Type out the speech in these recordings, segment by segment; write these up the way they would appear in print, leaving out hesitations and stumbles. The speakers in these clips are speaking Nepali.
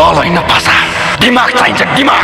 बल होइन भाषा, दिमाग चाहिन्छ, दिमाग।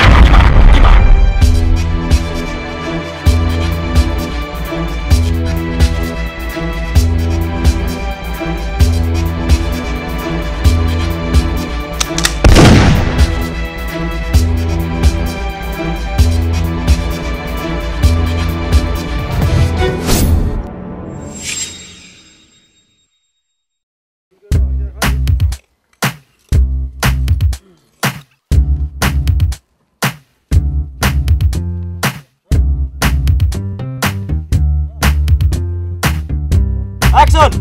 Action!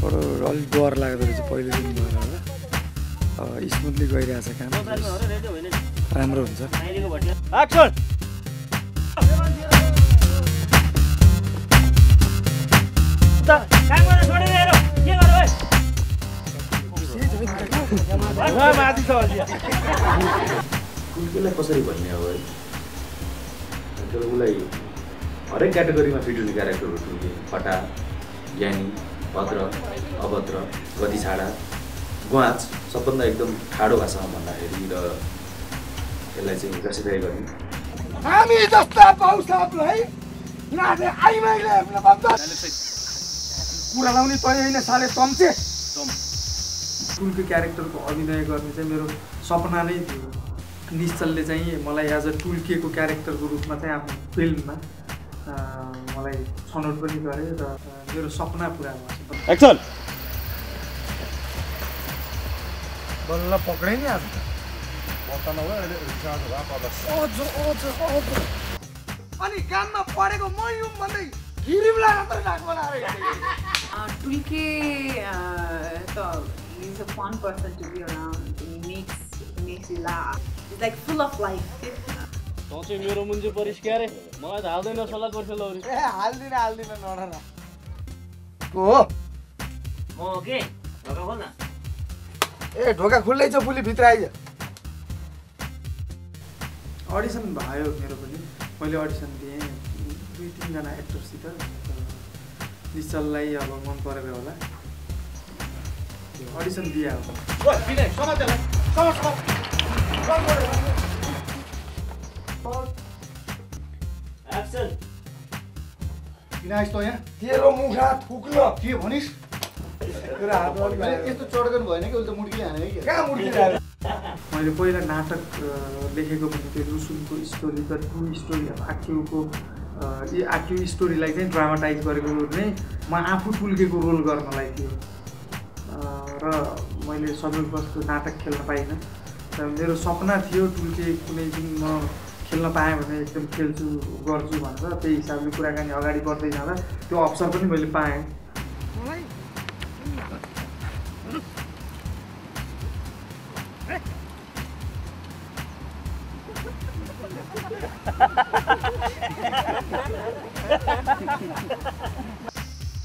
बडो अलिक डर लाग्दो रहेछ पहिलो दिन भएर होला स्मुथली गइरहेछ काम राम्रो हुन्छ Action! टुल्केलाई कसरी भन्ने अब है उसलाई हरेक क्याटेगोरीमा फिट हुने क्यारेक्टरहरू टुल्के फटा ज्ञानी भद्र अभद्र गति छाडा गुवाच सबभन्दा एकदम ठाडो भाषामा भन्दाखेरि र यसलाई चाहिँ क्लासिफाई गर्ने हामी जस्ता बाउसाहबलाई नाथे आइमाइले कुरा लाउने तै होइन साले तम्चे टुल्के क्यारेक्टरको अभिनय गर्ने चाहिँ मेरो सपना नै थियो निश्चलले चाहिँ मलाई एज अ टुल्किएको क्यारेक्टरको रूपमा चाहिँ आफ्नो फिल्ममा मलाई छनौट पनि गरे र मेरो सपना पुरा भएको छ। Action! बल्ल पक्रै नि आज अनि कानमा परेको म युम भन्दै गिरिमलाई मात्र नाक बनाएर टुल्के त he's a fun person to be around. He makes you laugh. He's like full of life. तँ मेरो मुन्जे परिस क्या रे मलाई त हाल्दैन सल्लाह गर्छ लौरी ए हाल्दिन नडरा को म के ढोका खोल न ए ढोका खुल्लै छ पुली भित्र आइज अडिसन भयो मेरो पनि मैले अडिसन दिएँ 2-3 जना एक्टरसित निश्चललाई अब मन परेको होला अडिसन दिए अब Action! किन आइस त यहाँ तेरो मुखा थुक्न के भनिस् तेरो हात यस्तो चढगन भएन कि उल्टा मुड्कीले हाने कि कहाँ मुड्कीले हाने मैले पहिला नाटक लेखेको पनि त्यो रुसुनको story the true story of आक्युको आक्यु स्टोरीलाई चाहिँ ड्रामाटाइज गरेको नै म आफू टुल्केको रोल गर्नलाई थियो र मैले संयोगवश नाटक खेल्न पाइनँ र मेरो सपना थियो टुल्के कुनै दिन म खेल्न पाएँ भने एकदम खेल्छु गर्छु भनेर त्यही हिसाबले कुराकानी अगाडि बढ्दै जाँदा त्यो अवसर पनि मैले पाएँ।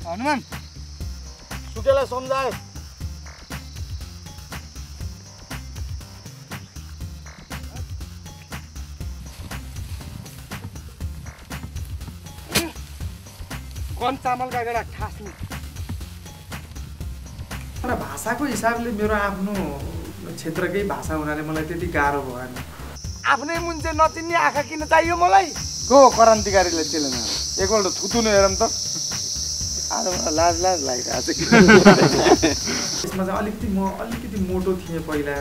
हनुमान सुकेलाई सम्झाए कम चामलका एउटा खास्नु तर भाषाको हिसाबले मेरो आफ्नो क्षेत्रकै भाषा हुनाले मलाई त्यति गाह्रो भएन। आफ्नै मुन्छे नचिन्ने आँखा किन चाहियो मलाई को क्रान्तिकारीले चेलेन एकपल्ट थुतुनु हेरौँ त आज लाज लागिरहेको छ यसमा चाहिँ अलिकति मोटो थिएँ पहिला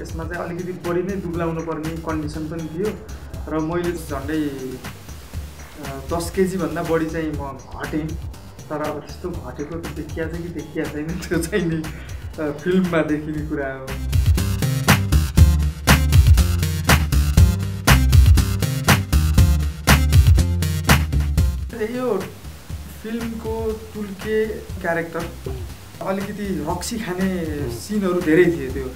यसमा चाहिँ अलिकति बढी नै दुब्लाउनु पर्ने कन्डिसन पनि थियो र मैले झन्डै 10 केजी भन्दा बढी चाहिँ म घटेँ तर अब त्यस्तो घटेको त देखिया छ कि देखिया छैन त्यो चाहिँ नि फिल्ममा देखिने कुरा हो। यो फिल्मको टुल्के क्यारेक्टर अलिकति रक्सी खाने सिनहरू धेरै थिए त्यो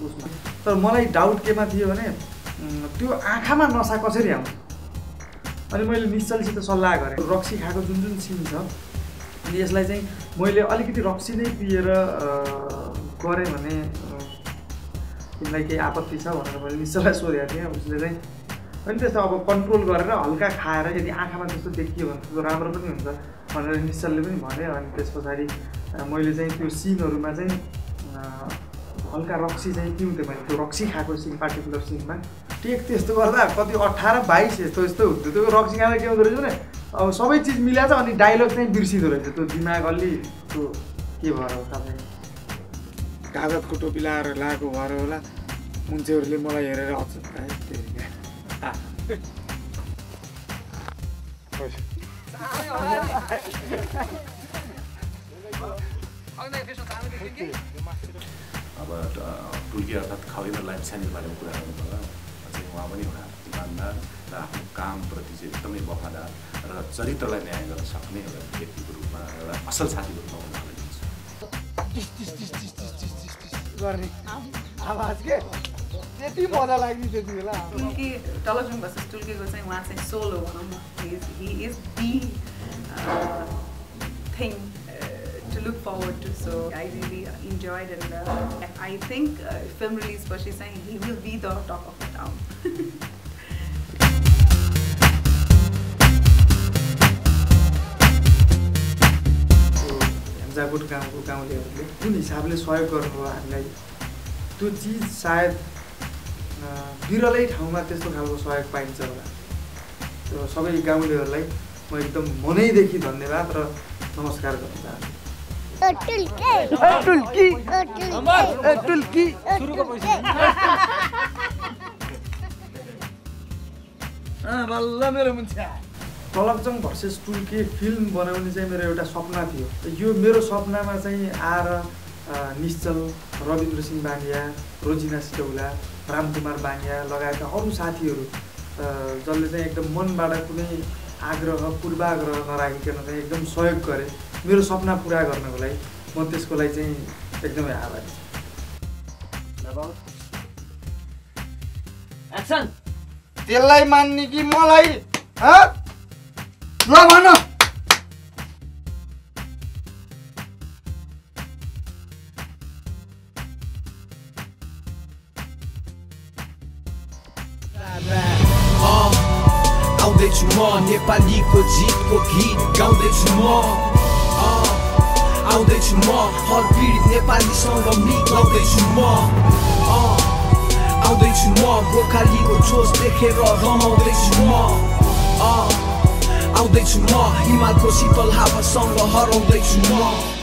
उसमा तर मलाई डाउट केमा थियो भने त्यो आँखामा नसा कसरी आउँछ अनि मैले निश्चलसित सल्लाह गरेँ रक्सी खाएको जुन सिन छ अनि यसलाई चाहिँ मैले अलिकति रक्सी नै पिएर गरेँ भने तिमीलाई केही आपत्ति छ भनेर मैले निश्चललाई सोधेको थिएँ उसले चाहिँ अनि त्यस्तो अब कन्ट्रोल गरेर हल्का खाएर यदि आँखामा त्यस्तो देखियो भने त्यो राम्रो पनि हुन्छ भनेर निश्चलले पनि भने। अनि त्यस पछाडि मैले चाहिँ त्यो सिनहरूमा चाहिँ हल्का रक्सी चाहिँ पिउँथेँ मैले, त्यो रक्सी खाएको सिन पार्टिकुलर सिनमा टेक त्यस्तो गर्दा कति 18-22 यस्तो हुन्थ्यो। त्यो रक्सी खाँदा के हुँदो रहेछ भने अब सबै चिज मिलाएको छ अनि डाइलग चाहिँ बिर्सिँदो रहेछ, त्यो दिमाग अलि त्यो के भएर हो तपाईँ कागजको टोपी लाएर लगाएको भएर होला मान्छेहरूले मलाई हेरेर अब टुल्की अर्थात् खगेन्द्र लामिछानेको बारेमा कुरा गर्नुभयो चाहिँ उहाँ पनि एउटा इमान्दार र आफ्नो कामप्रति चाहिँ एकदमै वफादार र चरित्रलाई न्याय गर्न सक्ने एउटा व्यक्तिको रूपमा एउटा असल साथीको रूपमा उहाँलाई दिन्छ गर्ने आवाज के त्यति मजा लाग्ने त्यति बेला। टुल्की टलजुङ भर्सेस टुल्कीको चाहिँ उहाँ चाहिँ सोलो भनौँ न, he is the thing to look forward to. So I really enjoyed and I think film release पछि चाहिँ he will be the talk of the town. जागोट गाउँको गाउँलेहरूले जुन हिसाबले सहयोग गर्नुभयो हामीलाई त्यो चिज सायद विरलै ठाउँमा त्यस्तो खालको सहयोग पाइन्छ होला। त्यो सबै गाउँलेहरूलाई म एकदम मनैदेखि धन्यवाद र नमस्कार गर्न चाहन्छु। टलकजङ भर्सेस टुल्की फिल्म बनाउने चाहिँ मेरो एउटा सपना थियो। यो मेरो सपनामा चाहिँ आएर निश्चल, रविन्द्र सिंह बानिया, रोजिना सिटौला, रामकुमार बानिया लगायतका अरू साथीहरू जसले चाहिँ एकदम मनबाट कुनै आग्रह पूर्वाग्रह नराखिकन चाहिँ एकदम सहयोग गरे मेरो सपना पुरा गर्नको लागि। म त्यसको लागि चाहिँ एकदमै आभारी छु। त्यसलाई मान्ने कि मलाई ल भन। आउँदैछु म नेपालीको जितको गीत गाउँदैछु म, आउँदैछु म हर पीडित नेपालीसँग मिलाउँदैछु म, आउँदैछु म गोर्खालीको जोस देखेर रमाउँदैछु म, आउँदैछु म हिमालको शीतल हावासँग हराउँदैछु म।